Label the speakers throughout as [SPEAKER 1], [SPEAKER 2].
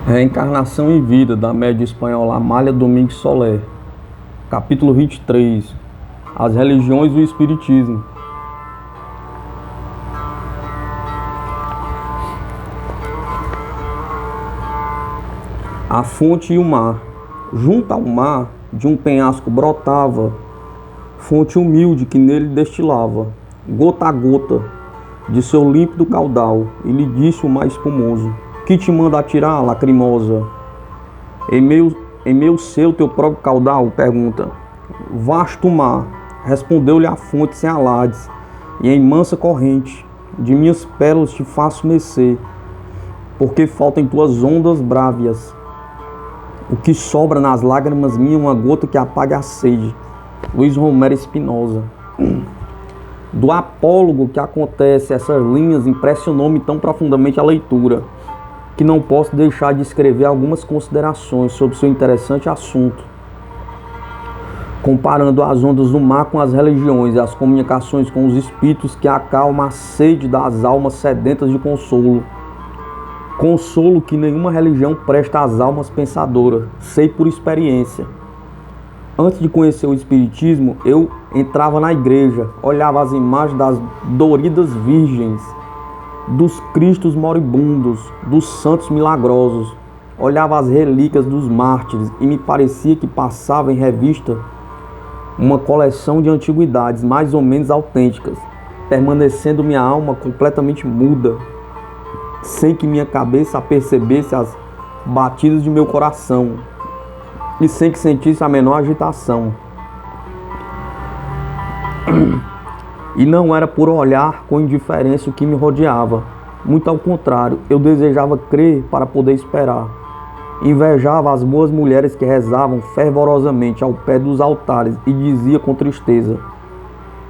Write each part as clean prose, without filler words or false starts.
[SPEAKER 1] Reencarnação e Vida, da média espanhola Amália Domingues Soler. Capítulo 23. As religiões e o espiritismo. A fonte e o mar. Junto ao mar, de um penhasco brotava fonte humilde que nele destilava, gota a gota, de seu límpido caudal, e lhe disse o mar espumoso: que te manda atirar, lacrimosa? Em meio seu teu próprio caudal? Pergunta. Vasto mar, respondeu-lhe a fonte sem alardes, e em mansa corrente, de minhas pérolas te faço mercê, porque faltam em tuas ondas brávias. O que sobra nas lágrimas minhas, uma gota que apague a sede. Luiz Romero Espinosa. Do apólogo que acontece essas linhas impressionou-me tão profundamente a leitura, que não posso deixar de escrever algumas considerações sobre seu interessante assunto. Comparando as ondas do mar com as religiões e as comunicações com os espíritos que acalmam a sede das almas sedentas de consolo. Consolo que nenhuma religião presta às almas pensadoras, sei por experiência. Antes de conhecer o espiritismo, eu entrava na igreja, olhava as imagens das doridas virgens, dos cristos moribundos, dos santos milagrosos, olhava as relíquias dos mártires e me parecia que passava em revista uma coleção de antiguidades mais ou menos autênticas, permanecendo minha alma completamente muda, sem que minha cabeça apercebesse as batidas de meu coração e sem que sentisse a menor agitação. E não era por olhar com indiferença o que me rodeava. Muito ao contrário, eu desejava crer para poder esperar. Invejava as boas mulheres que rezavam fervorosamente ao pé dos altares e dizia com tristeza: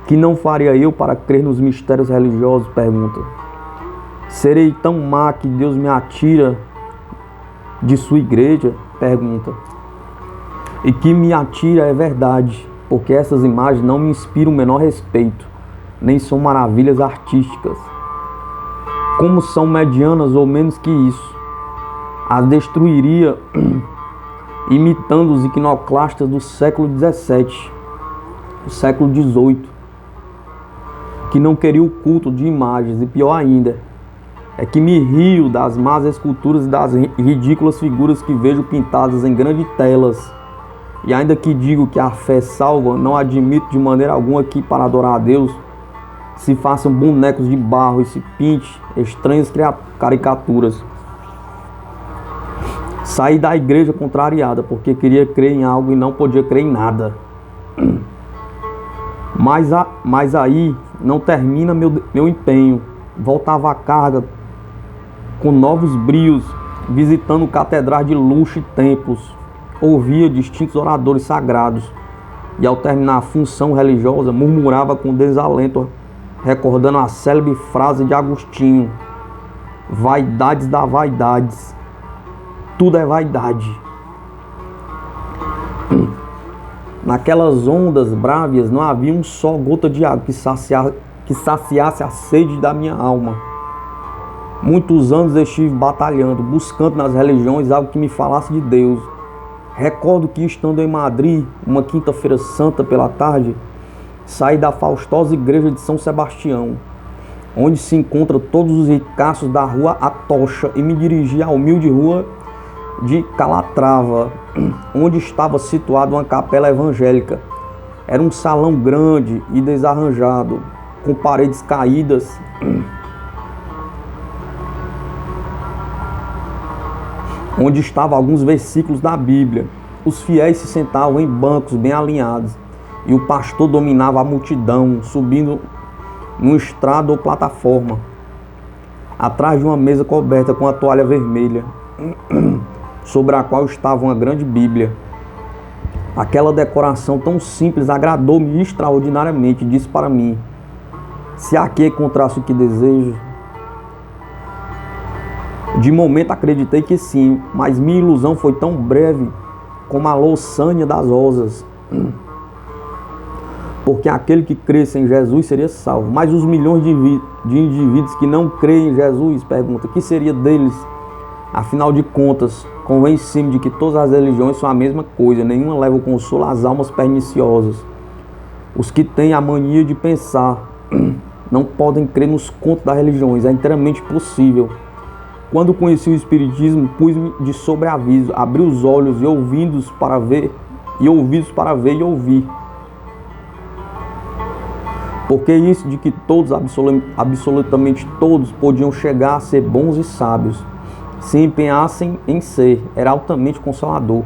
[SPEAKER 1] que não faria eu para crer nos mistérios religiosos? Pergunta. Serei tão má que Deus me atira de sua igreja? Pergunta. E que me atira é verdade, porque essas imagens não me inspiram o menor respeito, nem são maravilhas artísticas. Como são medianas ou menos que isso, as destruiria imitando os iconoclastas do século XVII, do século XVIII, que não queriam o culto de imagens, e pior ainda, é que me rio das más esculturas e das ridículas figuras que vejo pintadas em grandes telas. E ainda que digo que a fé salva, não admito de maneira alguma que para adorar a Deus se façam bonecos de barro e se pinte estranhas caricaturas. Saí da igreja contrariada, porque queria crer em algo e não podia crer em nada. Mas aí não termina meu empenho. Voltava à carga com novos brios, visitando catedrais de luxo e templos. Ouvia distintos oradores sagrados e, ao terminar a função religiosa, murmurava com desalento, recordando a célebre frase de Agostinho: vaidades da vaidades, tudo é vaidade. Naquelas ondas brávias não havia um só gota de água que saciasse a sede da minha alma. Muitos anos estive batalhando, buscando nas religiões algo que me falasse de Deus. Recordo que, estando em Madrid, uma quinta-feira santa pela tarde, saí da faustosa igreja de São Sebastião, onde se encontram todos os ricaços da rua Atocha, e me dirigi à humilde rua de Calatrava, onde estava situada uma capela evangélica. Era um salão grande e desarranjado, com paredes caídas, onde estavam alguns versículos da Bíblia. Os fiéis se sentavam em bancos bem alinhados, e o pastor dominava a multidão, subindo num estrado ou plataforma, atrás de uma mesa coberta com a toalha vermelha, sobre a qual estava uma grande Bíblia. Aquela decoração tão simples agradou-me extraordinariamente, e disse para mim: se aqui encontrasse o que desejo. De momento acreditei que sim, mas minha ilusão foi tão breve como a louçânia das rosas. Porque aquele que cresce em Jesus seria salvo. Mas os milhões de indivíduos que não creem em Jesus, pergunta, que seria deles Afinal de contas, convenci-me de que todas as religiões são a mesma coisa, nenhuma leva o consolo às almas perniciosas. Os que têm a mania de pensar não podem crer nos contos das religiões, é inteiramente possível. Quando conheci o Espiritismo, pus-me de sobreaviso, abri os olhos e ouvidos para ver, e ouvidos para ver e ouvir. Porque isso de que todos, absolutamente todos, podiam chegar a ser bons e sábios, se empenhassem em ser, era altamente consolador.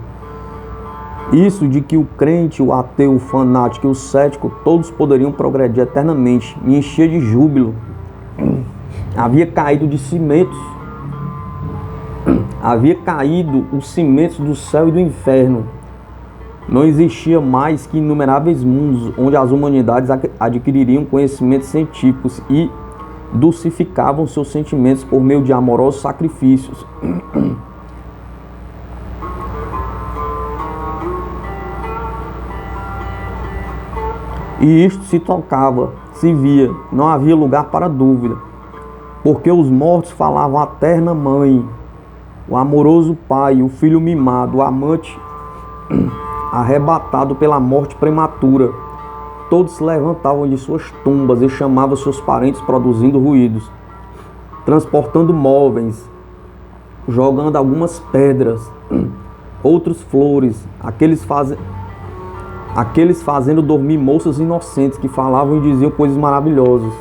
[SPEAKER 1] Isso de que o crente, o ateu, o fanático e o cético, todos poderiam progredir eternamente, me enchia de júbilo. Havia caído os cimentos do céu e do inferno. Não existia mais que inumeráveis mundos onde as humanidades adquiririam conhecimentos científicos e dulcificavam seus sentimentos por meio de amorosos sacrifícios. E isto se tocava, se via, não havia lugar para dúvida, porque os mortos falavam a terna mãe, o amoroso pai, o filho mimado, o amante arrebatado pela morte prematura. Todos se levantavam de suas tumbas e chamavam seus parentes produzindo ruídos, transportando móveis, jogando algumas pedras, outros flores, aqueles fazendo dormir moças inocentes que falavam e diziam coisas maravilhosas.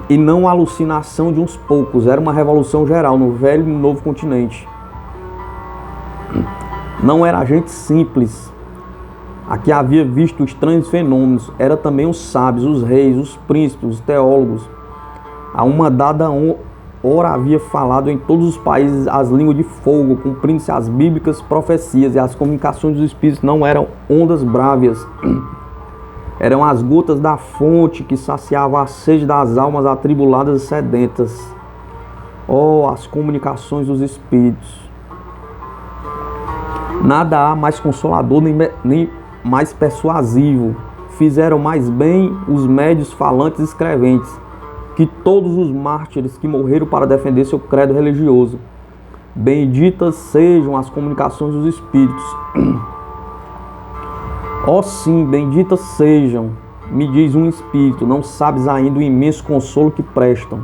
[SPEAKER 1] E não a alucinação de uns poucos, era uma revolução geral no velho e no novo continente. Não era gente simples a que havia visto estranhos fenômenos, era também os sábios, os reis, os príncipes, os teólogos. A uma dada hora havia falado em todos os países as línguas de fogo, cumprindo-se as bíblicas profecias, e as comunicações dos espíritos não eram ondas brávias, eram as gotas da fonte que saciava a sede das almas atribuladas e sedentas. Oh, as comunicações dos espíritos! Nada há mais consolador nem mais persuasivo. Fizeram mais bem os médios falantes e escreventes que todos os mártires que morreram para defender seu credo religioso. Benditas sejam as comunicações dos espíritos. Oh sim, benditas sejam, me diz um espírito, não sabes ainda o imenso consolo que prestam.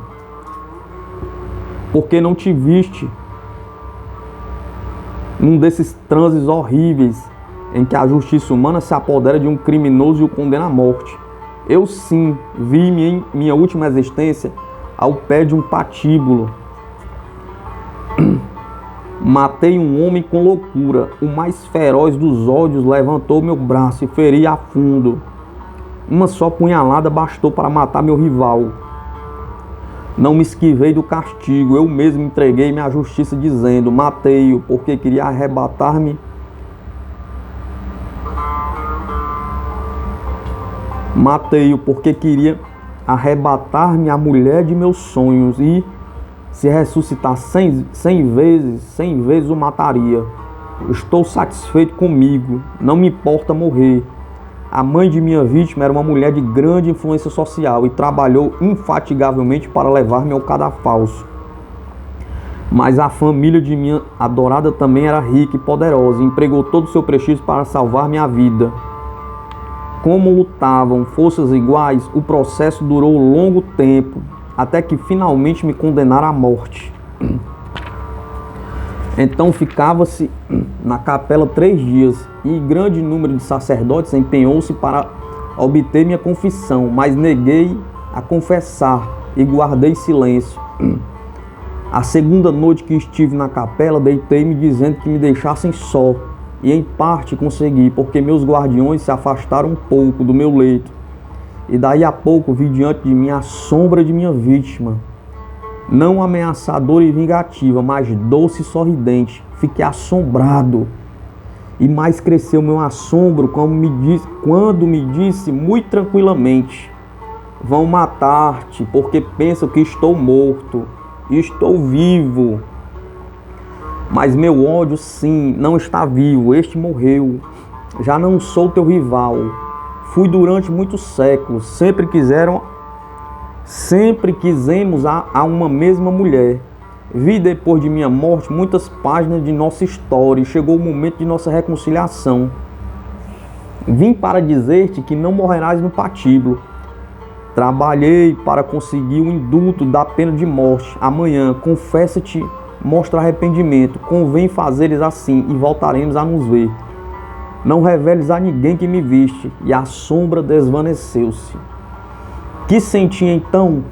[SPEAKER 1] Porque não te viste num desses transes horríveis em que a justiça humana se apodera de um criminoso e o condena à morte. Eu sim vi-me em minha última existência ao pé de um patíbulo. Matei um homem com loucura. O mais feroz dos ódios levantou meu braço e feri a fundo. Uma só punhalada bastou para matar meu rival. Não me esquivei do castigo. Eu mesmo entreguei-me à justiça dizendo: matei-o porque queria arrebatar-me. Matei-o porque queria arrebatar-me a mulher de meus sonhos, e se ressuscitar 100 vezes o mataria. Estou satisfeito comigo, não me importa morrer. A mãe de minha vítima era uma mulher de grande influência social e trabalhou infatigavelmente para levar-me ao cadafalso. Mas a família de minha adorada também era rica e poderosa e empregou todo o seu prestígio para salvar minha vida. Como lutavam forças iguais, o processo durou longo tempo, até que finalmente me condenaram à morte. Então ficava-se na capela 3 dias, e grande número de sacerdotes empenhou-se para obter minha confissão, mas neguei a confessar e guardei silêncio. A segunda noite que estive na capela, deitei-me dizendo que me deixassem só, e em parte consegui, porque meus guardiões se afastaram um pouco do meu leito, e daí a pouco vi diante de mim a sombra de minha vítima, não ameaçadora e vingativa, mas doce e sorridente. Fiquei assombrado, e mais cresceu meu assombro quando me disse muito tranquilamente: vão matar-te porque pensam que estou morto, e estou vivo. Mas meu ódio, sim, não está vivo, este morreu. Já não sou teu rival. Fui durante muitos séculos, sempre quisemos a uma mesma mulher. Vi depois de minha morte muitas páginas de nossa história e chegou o momento de nossa reconciliação. Vim para dizer-te que não morrerás no patíbulo. Trabalhei para conseguir o indulto da pena de morte. Amanhã, confessa-te, mostra arrependimento. Convém fazeres assim e voltaremos a nos ver. Não reveles a ninguém que me viste. E a sombra desvaneceu-se. Que senti então?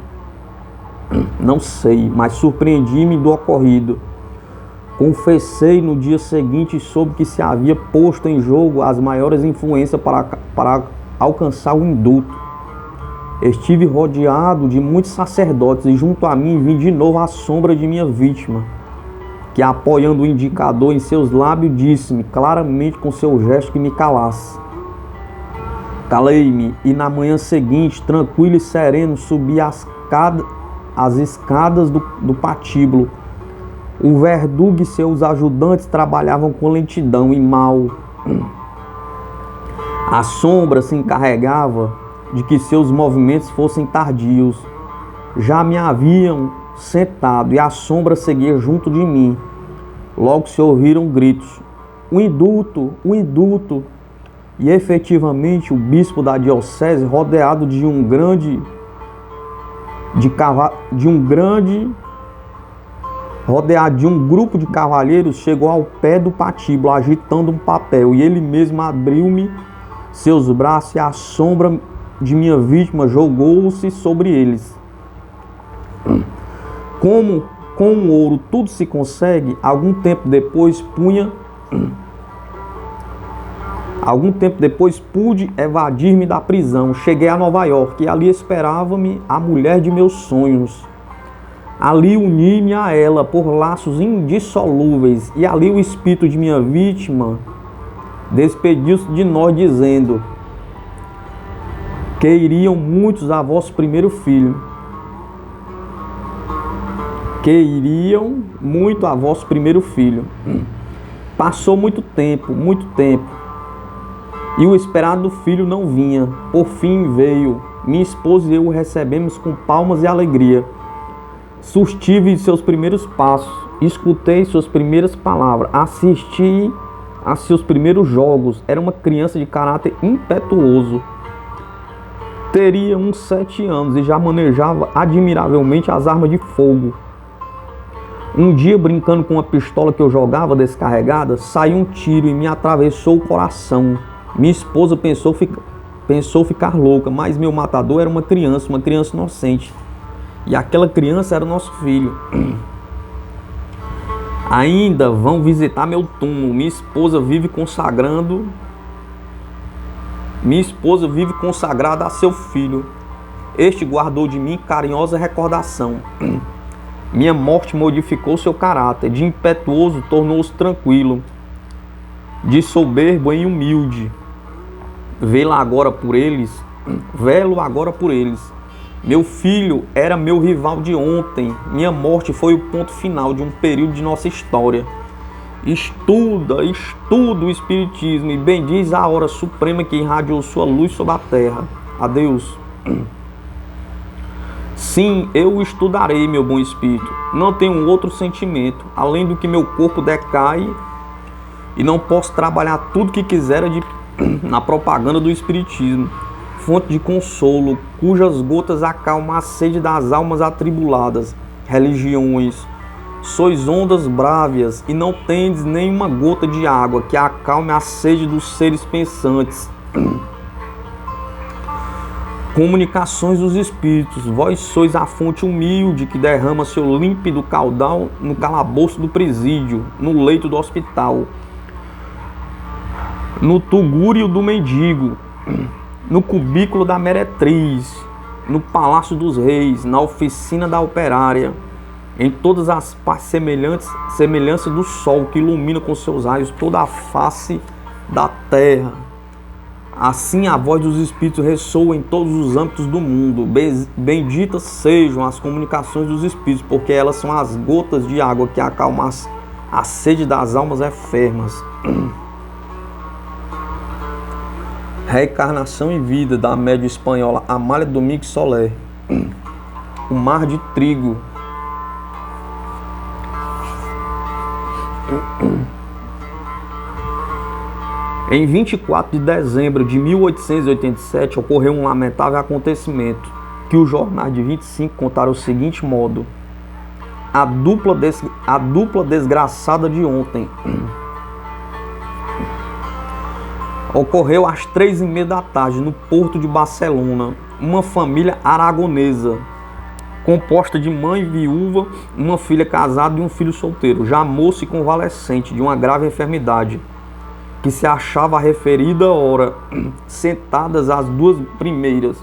[SPEAKER 1] Não sei, mas surpreendi-me do ocorrido. Confessei no dia seguinte e soube que se havia posto em jogo as maiores influências para alcançar o indulto. Estive rodeado de muitos sacerdotes e junto a mim vi de novo a sombra de minha vítima, que apoiando o indicador em seus lábios disse-me claramente com seu gesto que me calasse. Calei-me e na manhã seguinte, tranquilo e sereno, subi as escadas do patíbulo. O verdugo e seus ajudantes trabalhavam com lentidão e mal. A sombra se encarregava de que seus movimentos fossem tardios. Já me haviam sentado e a sombra seguia junto de mim. Logo se ouviram gritos: o indulto, o indulto! E efetivamente o bispo da diocese, rodeado de um grupo de cavalheiros, chegou ao pé do patíbulo agitando um papel, e ele mesmo abriu-me seus braços e a sombra de minha vítima jogou-se sobre eles. Como com o ouro tudo se consegue, algum tempo depois pude evadir-me da prisão. Cheguei a Nova York e ali esperava-me a mulher de meus sonhos. Ali uni-me a ela por laços indissolúveis, e ali o espírito de minha vítima despediu-se de nós dizendo que iriam muitos a vosso primeiro filho. Que iriam muito a vosso primeiro filho. Passou muito tempo, e o esperado filho não vinha. Por fim veio. Minha esposa e eu o recebemos com palmas e alegria. Sustive seus primeiros passos, escutei suas primeiras palavras, assisti a seus primeiros jogos. Era uma criança de caráter impetuoso. Teria uns 7 anos e já manejava admiravelmente as armas de fogo. Um dia, brincando com uma pistola que eu jogava descarregada, saiu um tiro e me atravessou o coração. Minha esposa pensou ficar louca, mas meu matador era uma criança inocente. E aquela criança era nosso filho. Ainda vão visitar meu túmulo. Minha esposa vive consagrada a seu filho. Este guardou de mim carinhosa recordação. Minha morte modificou seu caráter. De impetuoso tornou-se tranquilo, de soberbo em humilde. Vê-lo agora por eles. Meu filho era meu rival de ontem. Minha morte foi o ponto final de um período de nossa história. Estuda o Espiritismo e bendiz a hora suprema que irradiou sua luz sobre a terra. Adeus. Sim, eu o estudarei, meu bom espírito. Não tenho outro sentimento, além do que meu corpo decai e não posso trabalhar tudo que quisera na propaganda do Espiritismo. Fonte de consolo, cujas gotas acalmam a sede das almas atribuladas. Religiões, sois ondas brávias e não tendes nenhuma gota de água que acalme a sede dos seres pensantes. Comunicações dos espíritos, vós sois a fonte humilde que derrama seu límpido caudal no calabouço do presídio, no leito do hospital, no tugúrio do mendigo, no cubículo da meretriz, no palácio dos reis, na oficina da operária, em todas as partes semelhança do sol que ilumina com seus raios toda a face da terra. Assim a voz dos espíritos ressoa em todos os âmbitos do mundo. Benditas sejam as comunicações dos espíritos, porque elas são as gotas de água que acalmam a sede das almas enfermas. Reencarnação e vida da médium espanhola Amália Domingos Soler. O mar de trigo. Em 24 de dezembro de 1887 ocorreu um lamentável acontecimento que os jornais de 25 contaram o seguinte modo: a dupla desgraçada de ontem. Ocorreu às 3h30 da tarde no porto de Barcelona. Uma família aragonesa, composta de mãe viúva, uma filha casada e um filho solteiro, já moço e convalescente de uma grave enfermidade, que se achava à referida hora, sentadas as duas primeiras,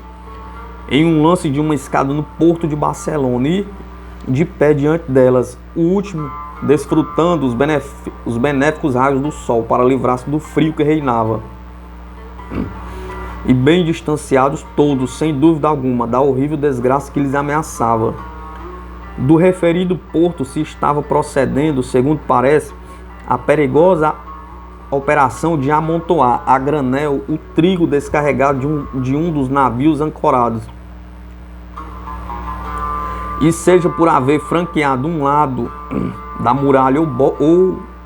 [SPEAKER 1] em um lance de uma escada no porto de Barcelona e, de pé diante delas, o último desfrutando os benéficos raios do sol para livrar-se do frio que reinava. E bem distanciados todos, sem dúvida alguma, da horrível desgraça que lhes ameaçava. Do referido porto se estava procedendo, segundo parece, a perigosa operação de amontoar a granel o trigo descarregado de um dos navios ancorados. E seja por haver franqueado um lado da muralha ou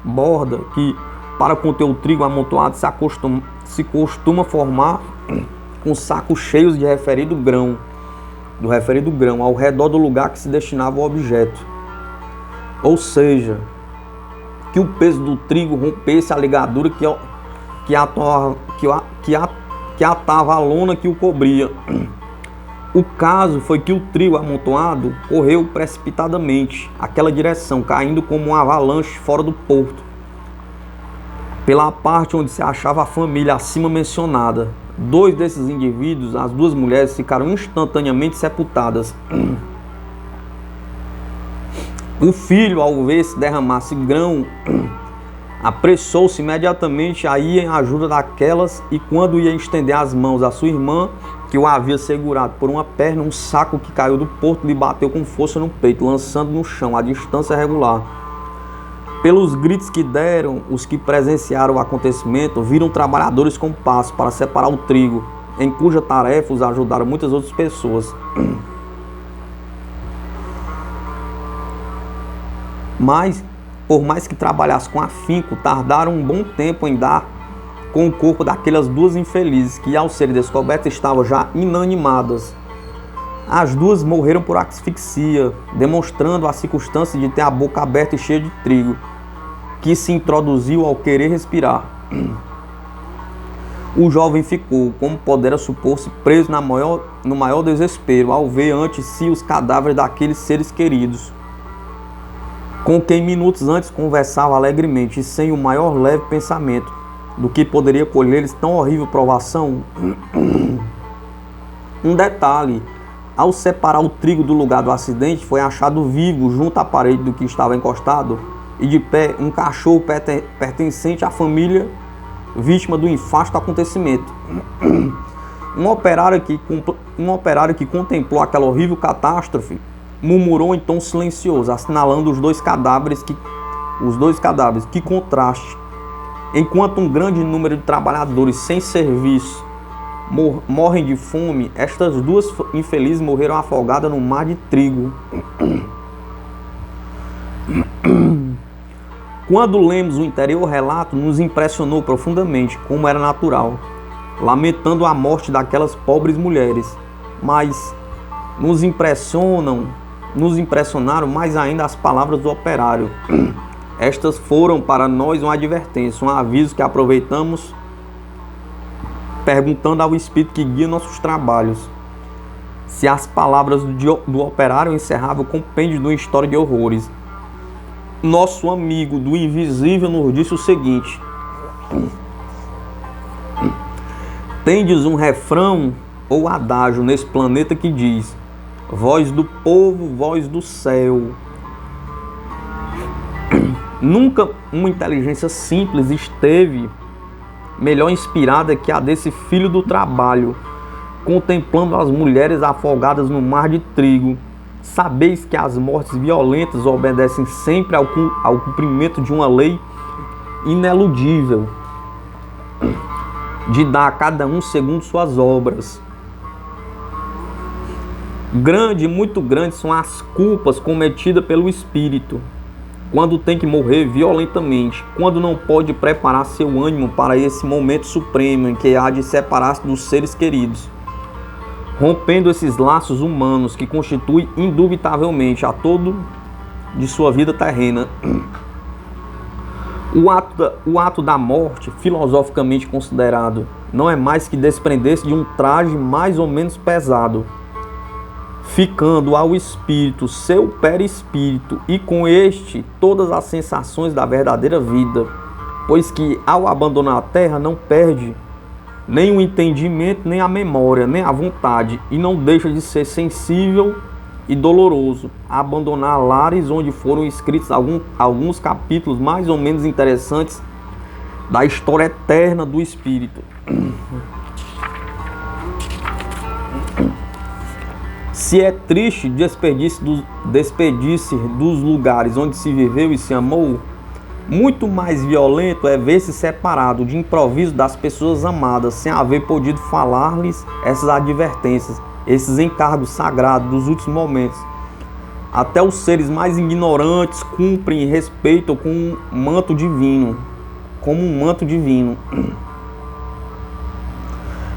[SPEAKER 1] borda que, para conter o trigo amontoado, se costuma formar com sacos cheios de referido grão, ao redor do lugar que se destinava ao objeto. Ou seja, que o peso do trigo rompesse a ligadura que atava a lona que o cobria. O caso foi que o trigo amontoado correu precipitadamente aquela direção, caindo como um avalanche fora do porto, pela parte onde se achava a família acima mencionada. 2 desses indivíduos, as 2 mulheres, ficaram instantaneamente sepultadas. O filho, ao ver se derramasse grão, apressou-se imediatamente a ir em ajuda daquelas, e quando ia estender as mãos à sua irmã, que o havia segurado por uma perna, um saco que caiu do porto lhe bateu com força no peito, lançando no chão a distância regular. Pelos gritos que deram, os que presenciaram o acontecimento viram trabalhadores com passo para separar o trigo, em cuja tarefa os ajudaram muitas outras pessoas. Mas, por mais que trabalhassem com afinco, tardaram um bom tempo em dar com o corpo daquelas 2 infelizes, que ao serem descobertas estavam já inanimadas. As 2 morreram por asfixia, demonstrando a circunstância de ter a boca aberta e cheia de trigo, que se introduziu ao querer respirar. O jovem ficou, como podera supor-se, preso no maior desespero, ao ver ante si os cadáveres daqueles seres queridos, com quem minutos antes conversava alegremente e sem o maior leve pensamento do que poderia colher-lhes tão horrível provação. Um detalhe: ao separar o trigo do lugar do acidente, foi achado vivo, junto à parede do que estava encostado, e de pé, um cachorro pertencente à família vítima do nefasto acontecimento. Um operário que contemplou aquela horrível catástrofe murmurou em tom silencioso, assinalando os dois cadáveres. Que contraste! Enquanto um grande número de trabalhadores sem serviço morrem de fome, estas 2 infelizes morreram afogadas no mar de trigo. Quando lemos o anterior relato, nos impressionou profundamente, como era natural, lamentando a morte daquelas pobres mulheres. Mas nos impressionaram mais ainda as palavras do operário. Estas foram para nós uma advertência, um aviso que aproveitamos, perguntando ao Espírito que guia nossos trabalhos, se as palavras do operário encerravam o compêndio de uma história de horrores. Nosso amigo do invisível nos disse o seguinte: tendes um refrão ou adágio nesse planeta que diz: voz do povo, voz do céu. Nunca uma inteligência simples esteve melhor inspirada que a desse filho do trabalho, contemplando as mulheres afogadas no mar de trigo. Sabeis que as mortes violentas obedecem sempre ao cumprimento de uma lei ineludível, de dar a cada um segundo suas obras. Muito grandes são as culpas cometidas pelo espírito, quando tem que morrer violentamente, quando não pode preparar seu ânimo para esse momento supremo em que há de separar-se dos seres queridos, rompendo esses laços humanos que constituem indubitavelmente a todo de sua vida terrena. O ato da morte, filosoficamente considerado, não é mais que desprender-se de um traje mais ou menos pesado, ficando ao espírito seu perispírito e com este todas as sensações da verdadeira vida, pois que ao abandonar a terra não perde nem o entendimento, nem a memória, nem a vontade, e não deixa de ser sensível e doloroso a abandonar lares onde foram escritos alguns capítulos mais ou menos interessantes da história eterna do espírito. Se é triste despedir-se dos lugares onde se viveu e se amou, muito mais violento é ver-se separado de improviso das pessoas amadas, sem haver podido falar-lhes essas advertências, esses encargos sagrados dos últimos momentos. Até os seres mais ignorantes cumprem e respeitam com um manto divino, como um manto divino.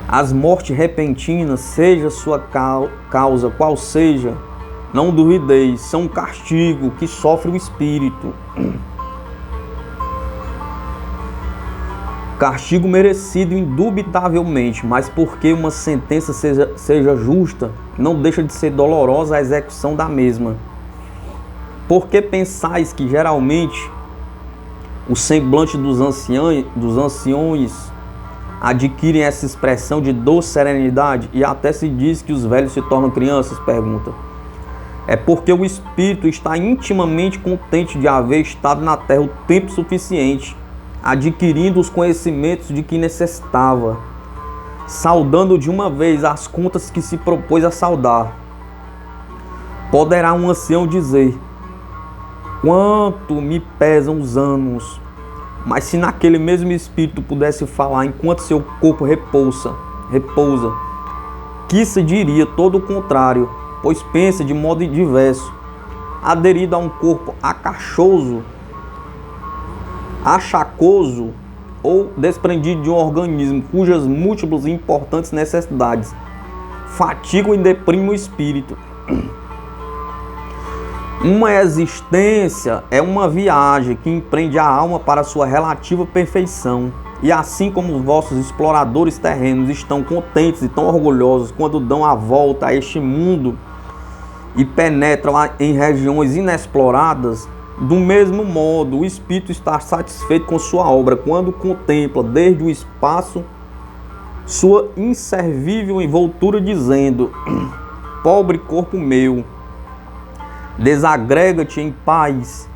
[SPEAKER 1] As mortes repentinas, seja sua causa qual seja, não duvideis, são um castigo que sofre o espírito. Castigo merecido indubitavelmente, mas porque uma sentença seja justa, não deixa de ser dolorosa a execução da mesma. Porque pensais que geralmente o semblante dos anciões adquirem essa expressão de doce serenidade e até se diz que os velhos se tornam crianças? Pergunta. É porque o espírito está intimamente contente de haver estado na terra o tempo suficiente, adquirindo os conhecimentos de que necessitava, saldando de uma vez as contas que se propôs a saldar. Poderá um ancião dizer: quanto me pesam os anos. Mas se naquele mesmo espírito pudesse falar enquanto seu corpo repousa, que se diria todo o contrário, pois pensa de modo diverso, aderido a um corpo achacoso ou desprendido de um organismo cujas múltiplas e importantes necessidades fatigam e deprimem o espírito. Uma existência é uma viagem que empreende a alma para sua relativa perfeição. E assim como os vossos exploradores terrenos estão contentes e tão orgulhosos quando dão a volta a este mundo e penetram em regiões inexploradas, do mesmo modo o espírito está satisfeito com sua obra quando contempla desde o espaço sua inservível envoltura, dizendo: pobre corpo meu, desagrega-te em paz.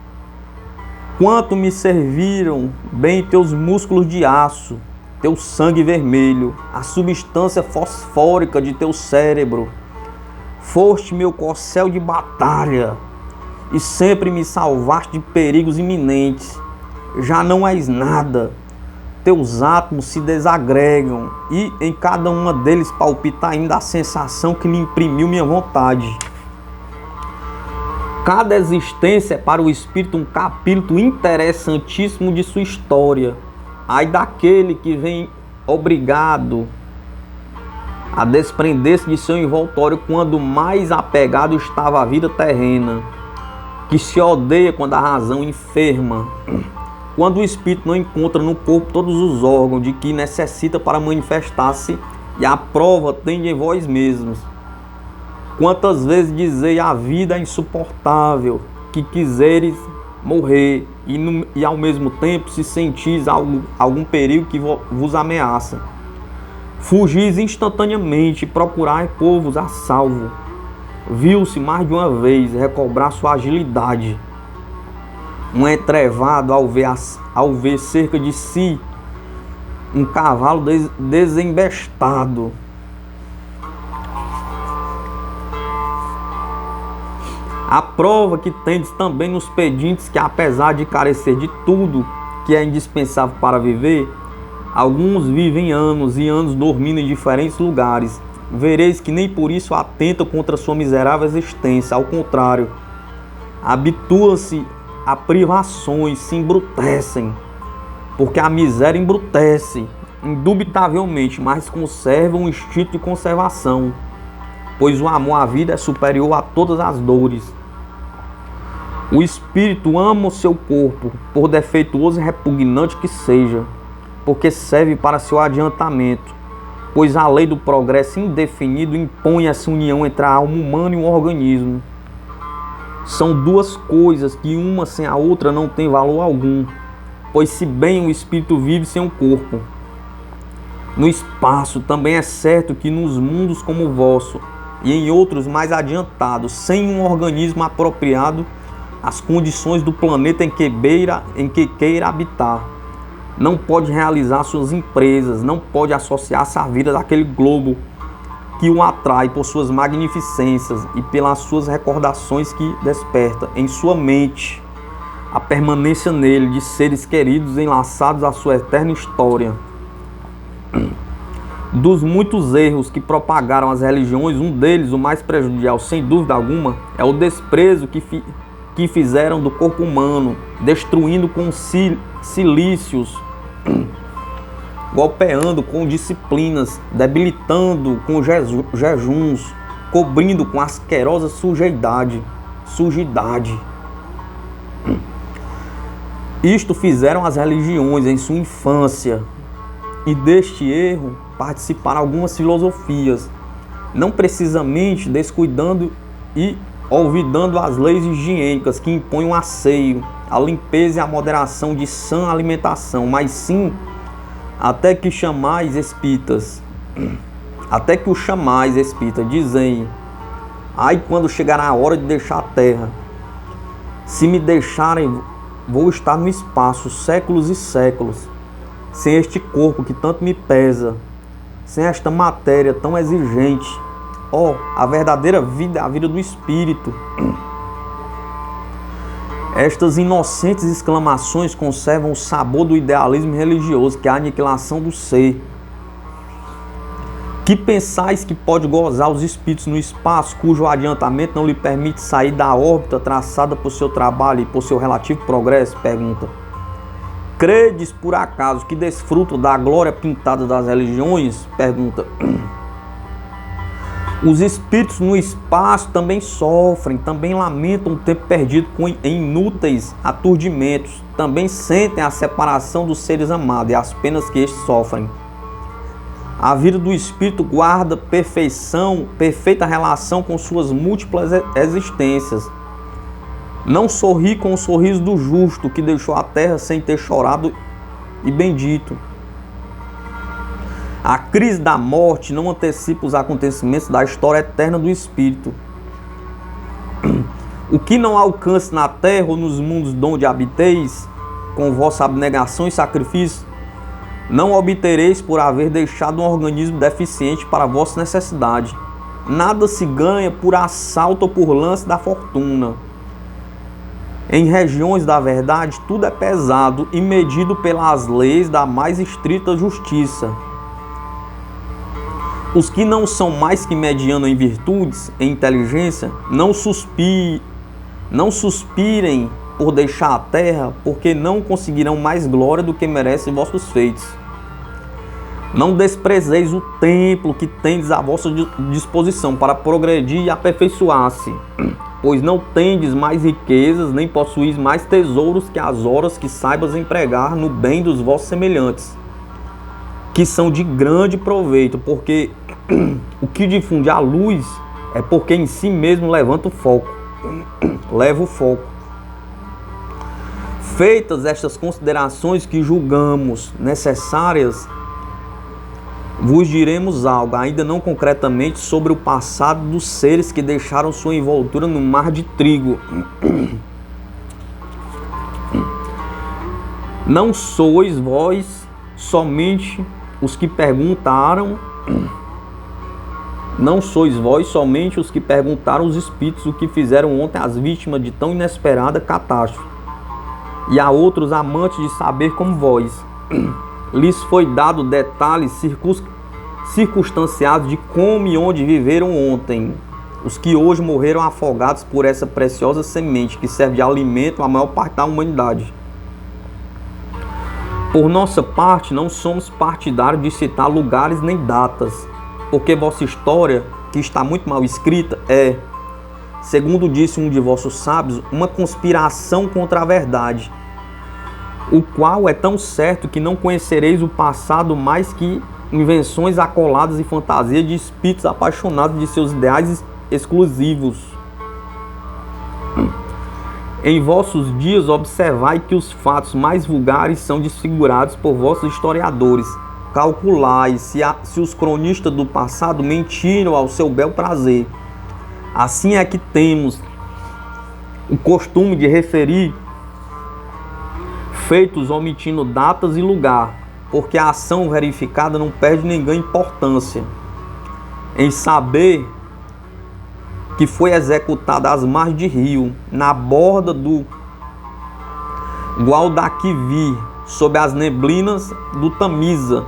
[SPEAKER 1] Quanto me serviram bem teus músculos de aço, teu sangue vermelho, a substância fosfórica de teu cérebro. Foste meu corcel de batalha e sempre me salvaste de perigos iminentes. Já não és nada. Teus átomos se desagregam e em cada uma deles palpita ainda a sensação que me imprimiu minha vontade. Cada existência é para o espírito um capítulo interessantíssimo de sua história. Ai daquele que vem obrigado a desprender-se de seu envoltório quando mais apegado estava à vida terrena, que se odeia quando a razão enferma, quando o espírito não encontra no corpo todos os órgãos de que necessita para manifestar-se, e a prova tende em vós mesmos. Quantas vezes dizei a vida é insuportável, que quiseres morrer e ao mesmo tempo se sentis algum perigo que vos ameaça. Fugis instantaneamente e procurai pôr-vos a salvo. Viu-se mais de uma vez recobrar sua agilidade. Um entrevado ao ver cerca de si um cavalo desembestado. A prova que tendes também nos pedintes que, apesar de carecer de tudo que é indispensável para viver, alguns vivem anos e anos dormindo em diferentes lugares. Vereis que nem por isso atentam contra sua miserável existência. Ao contrário, habitua-se a privações, se embrutecem, porque a miséria embrutece, indubitavelmente, mas conserva um instinto de conservação, pois o amor à vida é superior a todas as dores. O espírito ama o seu corpo, por defeituoso e repugnante que seja, porque serve para seu adiantamento, pois a lei do progresso indefinido impõe essa união entre a alma humana e o organismo. São duas coisas que uma sem a outra não tem valor algum, pois se bem o espírito vive sem o corpo. No espaço também é certo que nos mundos como o vosso, e em outros mais adiantados, sem um organismo apropriado às condições do planeta em que queira habitar, não pode realizar suas empresas, não pode associar-se à vida daquele globo que o atrai por suas magnificências e pelas suas recordações que desperta em sua mente a permanência nele de seres queridos enlaçados à sua eterna história. Dos muitos erros que propagaram as religiões, um deles, o mais prejudicial, sem dúvida alguma, é o desprezo que fizeram do corpo humano, destruindo com silícios, golpeando com disciplinas, debilitando com jejuns, cobrindo com asquerosa sujidade. Isto fizeram as religiões em sua infância, e deste erro participaram algumas filosofias, não precisamente descuidando e olvidando as leis higiênicas que impõem o asseio, a limpeza e a moderação de sã alimentação, mas sim até que o chamais espíritas, dizem: ai, quando chegará a hora de deixar a terra, se me deixarem, vou estar no espaço séculos e séculos, sem este corpo que tanto me pesa, sem esta matéria tão exigente. A verdadeira vida é a vida do espírito. Estas inocentes exclamações conservam o sabor do idealismo religioso, que é a aniquilação do ser. Que pensais que pode gozar os espíritos no espaço, cujo adiantamento não lhe permite sair da órbita traçada por seu trabalho e por seu relativo progresso? Pergunta. Credes por acaso que desfrutam da glória pintada das religiões? Pergunta. Os espíritos no espaço também sofrem, também lamentam o tempo perdido em inúteis aturdimentos, também sentem a separação dos seres amados e as penas que estes sofrem. A vida do espírito guarda perfeita relação com suas múltiplas existências. Não sorri com o sorriso do justo que deixou a terra sem ter chorado e bendito. A crise da morte não antecipa os acontecimentos da história eterna do espírito. O que não alcance na terra ou nos mundos donde habiteis, com vossa abnegação e sacrifício, não obtereis por haver deixado um organismo deficiente para a vossa necessidade. Nada se ganha por assalto ou por lance da fortuna. Em regiões da verdade, tudo é pesado e medido pelas leis da mais estrita justiça. Os que não são mais que mediano em virtudes, em inteligência, não suspirem por deixar a terra, porque não conseguirão mais glória do que merecem vossos feitos. Não desprezeis o templo que tendes à vossa disposição para progredir e aperfeiçoar-se, pois não tendes mais riquezas, nem possuís mais tesouros que as horas que saibas empregar no bem dos vossos semelhantes, que são de grande proveito, porque o que difunde a luz é porque em si mesmo leva o foco. Feitas estas considerações que julgamos necessárias, vos diremos algo, ainda não concretamente, sobre o passado dos seres que deixaram sua envoltura no mar de trigo. Não sois vós somente os que perguntaram aos espíritos o que fizeram ontem as vítimas de tão inesperada catástrofe, e a outros amantes de saber como vós. Lhes foi dado detalhes circunstanciados de como e onde viveram ontem. os que hoje morreram afogados por essa preciosa semente que serve de alimento à maior parte da humanidade. Por nossa parte, não somos partidários de citar lugares nem datas, porque vossa história, que está muito mal escrita, é, segundo disse um de vossos sábios, uma conspiração contra a verdade, o qual é tão certo que não conhecereis o passado mais que invenções acoladas e fantasias de espíritos apaixonados de seus ideais exclusivos. Em vossos dias observai que os fatos mais vulgares são desfigurados por vossos historiadores. Calculai se os cronistas do passado mentiram ao seu bel prazer. Assim é que temos o costume de referir feitos omitindo datas e lugar, porque a ação verificada não perde nem ganha importância. Em saber que foi executada às margens de rio, na borda do Guadalquivir, sob as neblinas do Tâmisa,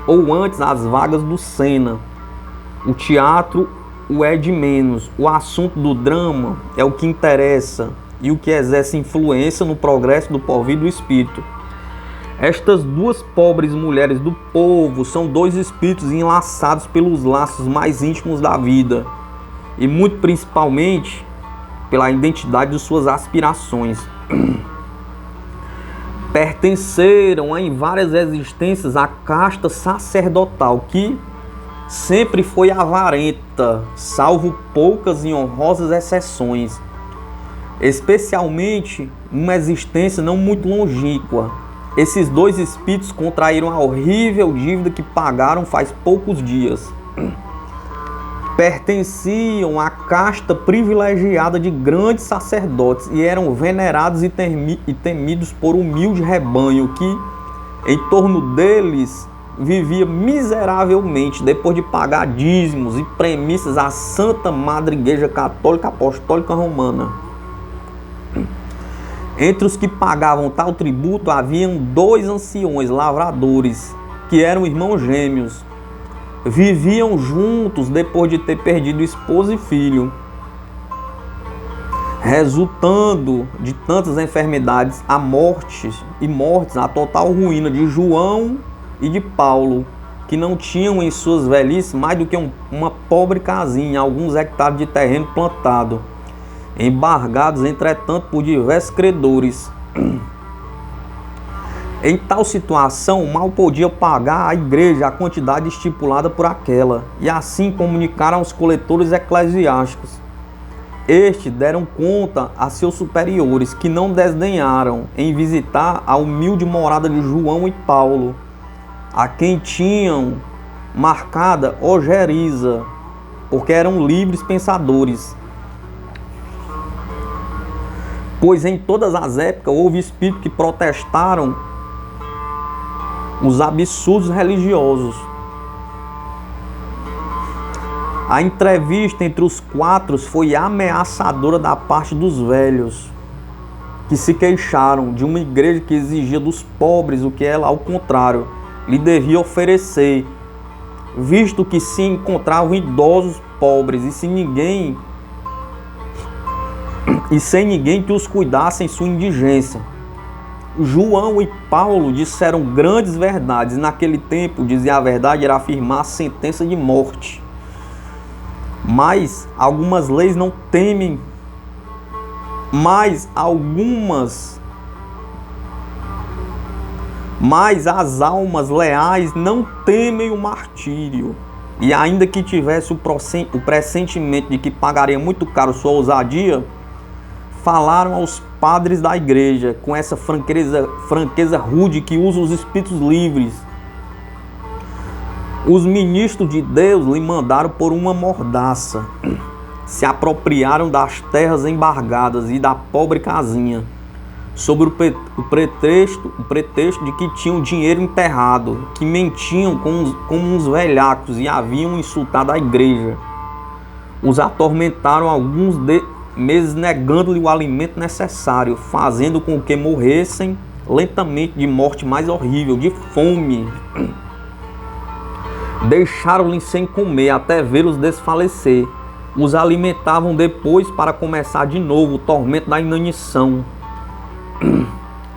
[SPEAKER 1] ou antes as vagas do Sena. O teatro o é de menos, o assunto do drama é o que interessa e o que exerce influência no progresso do povo e do espírito. Estas duas pobres mulheres do povo são dois espíritos enlaçados pelos laços mais íntimos da vida e muito principalmente pela identidade de suas aspirações. Pertenceram em várias existências à casta sacerdotal que sempre foi avarenta, salvo poucas e honrosas exceções, especialmente numa existência não muito longínqua. Esses dois espíritos contraíram a horrível dívida que pagaram faz poucos dias. Pertenciam à casta privilegiada de grandes sacerdotes e eram venerados e temidos por humilde rebanho que, em torno deles, vivia miseravelmente depois de pagar dízimos e premissas à Santa Madre Igreja Católica Apostólica Romana. Entre os que pagavam tal tributo haviam dois anciões lavradores, que eram irmãos gêmeos. Viviam juntos depois de ter perdido esposa e filho, resultando de tantas enfermidades a mortes, a total ruína de João e de Paulo, que não tinham em suas velhices mais do que uma pobre casinha, alguns hectares de terreno plantado, embargados, entretanto, por diversos credores. Em tal situação, mal podia pagar à igreja a quantidade estipulada por aquela, e assim comunicaram aos coletores eclesiásticos. Estes deram conta a seus superiores, que não desdenharam em visitar a humilde morada de João e Paulo, a quem tinham marcada ojeriza, porque eram livres pensadores. Pois em todas as épocas houve espíritos que protestaram os absurdos religiosos. A entrevista entre os quatro foi ameaçadora da parte dos velhos, que se queixaram de uma igreja que exigia dos pobres o que ela, ao contrário, lhe devia oferecer, visto que se encontravam idosos pobres e sem ninguém que os cuidasse em sua indigência. João e Paulo disseram grandes verdades, e naquele tempo dizer a verdade era afirmar a sentença de morte. Mas algumas leis não temem, mas as almas leais não temem o martírio. E ainda que tivesse o pressentimento de que pagaria muito caro sua ousadia, falaram aos padres da igreja com essa franqueza rude que usa os espíritos livres. Os ministros de Deus lhe mandaram por uma mordaça. Se apropriaram das terras embargadas e da pobre casinha, sob o pretexto de que tinham dinheiro enterrado, que mentiam como uns velhacos e haviam insultado a igreja. Os atormentaram alguns meses negando-lhe o alimento necessário, fazendo com que morressem lentamente de morte mais horrível, de fome. Deixaram-lhes sem comer até vê-los desfalecer. Os alimentavam depois para começar de novo o tormento da inanição,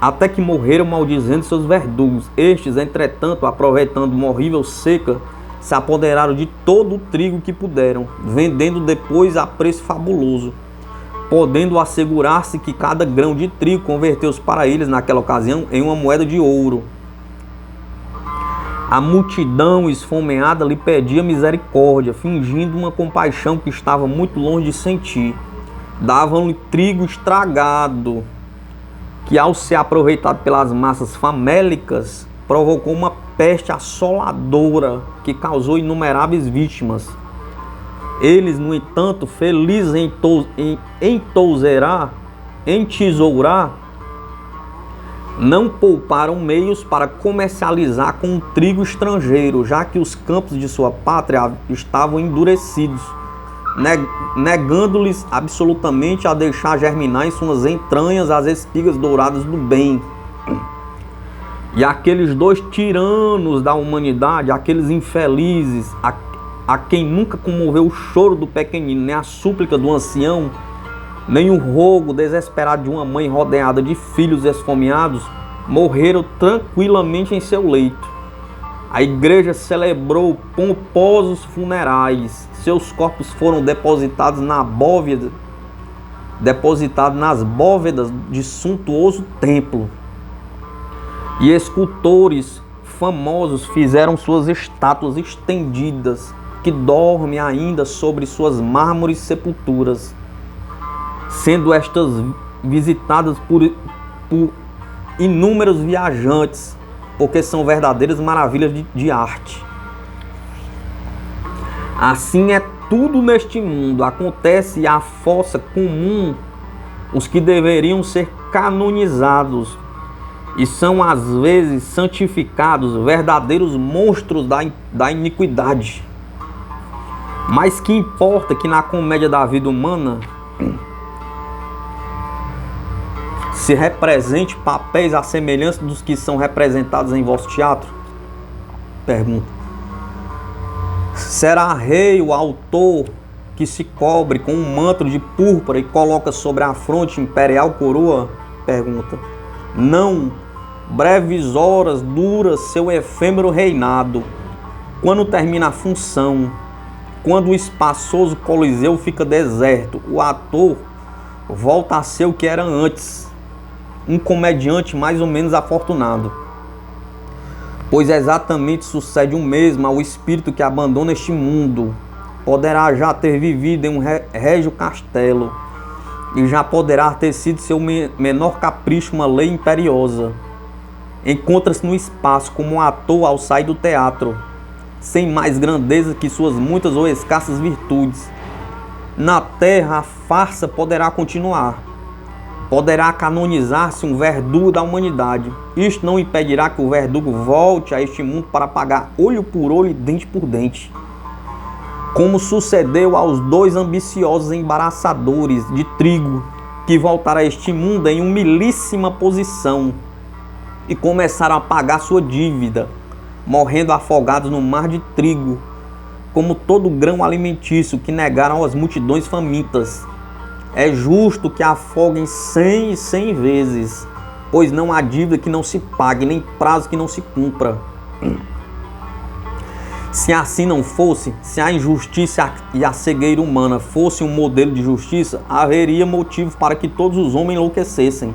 [SPEAKER 1] até que morreram maldizendo seus verdugos. Estes, entretanto, aproveitando uma horrível seca, se apoderaram de todo o trigo que puderam, vendendo depois a preço fabuloso, podendo assegurar-se que cada grão de trigo converteu-se para eles, naquela ocasião, em uma moeda de ouro. A multidão esfomeada lhe pedia misericórdia, fingindo uma compaixão que estava muito longe de sentir. Davam-lhe trigo estragado, que ao ser aproveitado pelas massas famélicas, provocou uma peste assoladora que causou inumeráveis vítimas. Eles, no entanto, felizes em entesourar, não pouparam meios para comercializar com o trigo estrangeiro, já que os campos de sua pátria estavam endurecidos, negando-lhes absolutamente a deixar germinar em suas entranhas as espigas douradas do bem. E aqueles dois tiranos da humanidade, aqueles infelizes, a quem nunca comoveu o choro do pequenino, nem a súplica do ancião, nem o rogo desesperado de uma mãe rodeada de filhos esfomeados, morreram tranquilamente em seu leito. A igreja celebrou pomposos funerais. Seus corpos foram depositados nas bóvedas de suntuoso templo. E escultores famosos fizeram suas estátuas estendidas, que dormem ainda sobre suas mármores sepulturas, sendo estas visitadas por inúmeros viajantes, porque são verdadeiras maravilhas de arte. Assim é tudo neste mundo. Acontece à fossa comum os que deveriam ser canonizados, e são às vezes santificados, verdadeiros monstros da iniquidade. Mas que importa que na comédia da vida humana se represente papéis à semelhança dos que são representados em vosso teatro? Pergunta. Será rei o autor que se cobre com um manto de púrpura e coloca sobre a fronte imperial coroa? Pergunta. Não, breves horas dura seu efêmero reinado. Quando termina a função, quando o espaçoso coliseu fica deserto, o ator volta a ser o que era antes, um comediante mais ou menos afortunado. Pois exatamente sucede o mesmo ao espírito que abandona este mundo. Poderá já ter vivido em um régio castelo, e já poderá ter sido seu menor capricho uma lei imperiosa. Encontra-se no espaço como um ator ao sair do teatro, sem mais grandeza que suas muitas ou escassas virtudes. Na terra a farsa poderá continuar. Poderá canonizar-se um verdugo da humanidade. Isto não impedirá que o verdugo volte a este mundo para pagar olho por olho e dente por dente, como sucedeu aos dois ambiciosos embaraçadores de trigo, que voltaram a este mundo em humilíssima posição e começaram a pagar sua dívida, morrendo afogados no mar de trigo, como todo grão alimentício que negaram às multidões famintas. É justo que afoguem 100 e 100 vezes, pois não há dívida que não se pague, nem prazo que não se cumpra. Se assim não fosse, se a injustiça e a cegueira humana fossem um modelo de justiça, haveria motivo para que todos os homens enlouquecessem.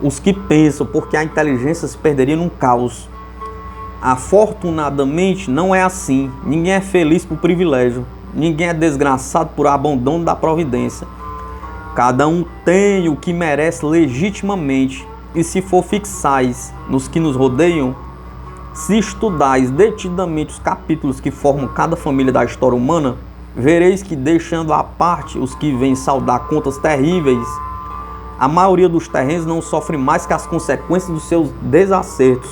[SPEAKER 1] Os que pensam, porque a inteligência se perderia num caos. Afortunadamente, não é assim. Ninguém é feliz por privilégio. Ninguém é desgraçado por abandono da providência. Cada um tem o que merece legitimamente. E se for fixais nos que nos rodeiam, se estudais detidamente os capítulos que formam cada família da história humana, vereis que, deixando à parte os que vêm saldar contas terríveis, a maioria dos terrenos não sofre mais que as consequências dos seus desacertos.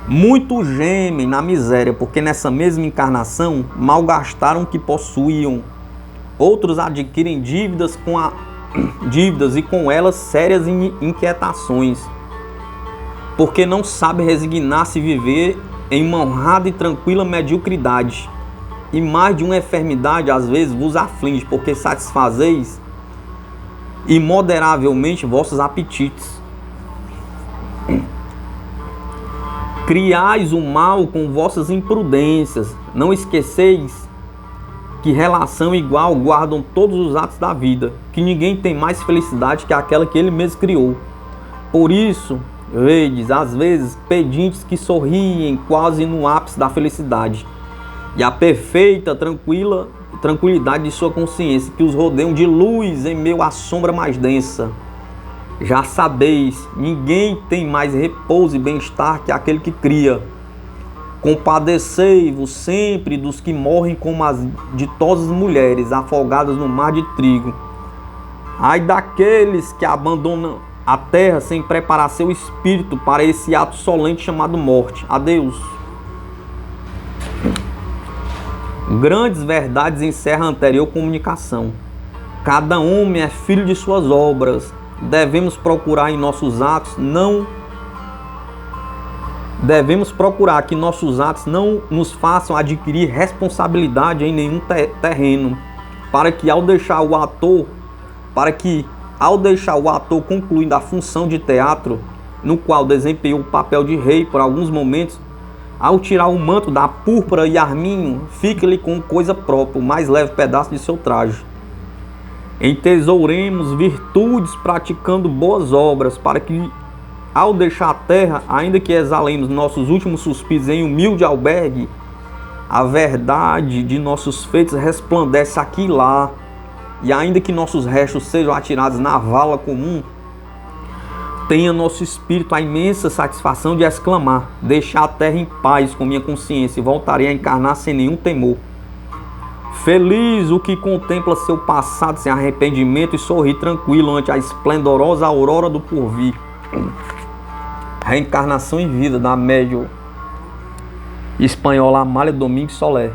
[SPEAKER 1] Muitos gemem na miséria, porque nessa mesma encarnação malgastaram o que possuíam. Outros adquirem dívidas e com elas sérias inquietações, porque não sabem resignar-se a viver em uma honrada e tranquila mediocridade, e mais de uma enfermidade às vezes vos aflige, porque satisfazeis imoderavelmente vossos apetites. Criais o mal com vossas imprudências. Não esqueceis que relação igual guardam todos os atos da vida, que ninguém tem mais felicidade que aquela que ele mesmo criou. Por isso, vedes, às vezes, pedintes que sorriem quase no ápice da felicidade, e a perfeita tranquilidade de sua consciência, que os rodeiam de luz em meio à sombra mais densa. Já sabeis, ninguém tem mais repouso e bem-estar que aquele que cria. Compadecei-vos sempre dos que morrem como as ditosas mulheres afogadas no mar de trigo. Ai daqueles que abandonam a terra sem preparar seu espírito para esse ato solene chamado morte. Adeus. Grandes verdades encerram a anterior comunicação. Cada homem é filho de suas obras. Devemos procurar que nossos atos não nos façam adquirir responsabilidade em nenhum terreno, para que ao deixar o ator concluindo a função de teatro, no qual desempenhou o papel de rei por alguns momentos, ao tirar o manto da púrpura e arminho, fique-lhe com coisa própria, o mais leve pedaço de seu traje. Entesouremos virtudes praticando boas obras, para que, ao deixar a terra, ainda que exalemos nossos últimos suspiros em humilde albergue, a verdade de nossos feitos resplandece aqui e lá, e ainda que nossos restos sejam atirados na vala comum, tenha nosso espírito a imensa satisfação de exclamar: deixar a terra em paz com minha consciência e voltarei a encarnar sem nenhum temor. Feliz o que contempla seu passado sem arrependimento e sorri tranquilo ante a esplendorosa aurora do porvir. Reencarnação em vida da médium espanhola Amália Domingues Soler.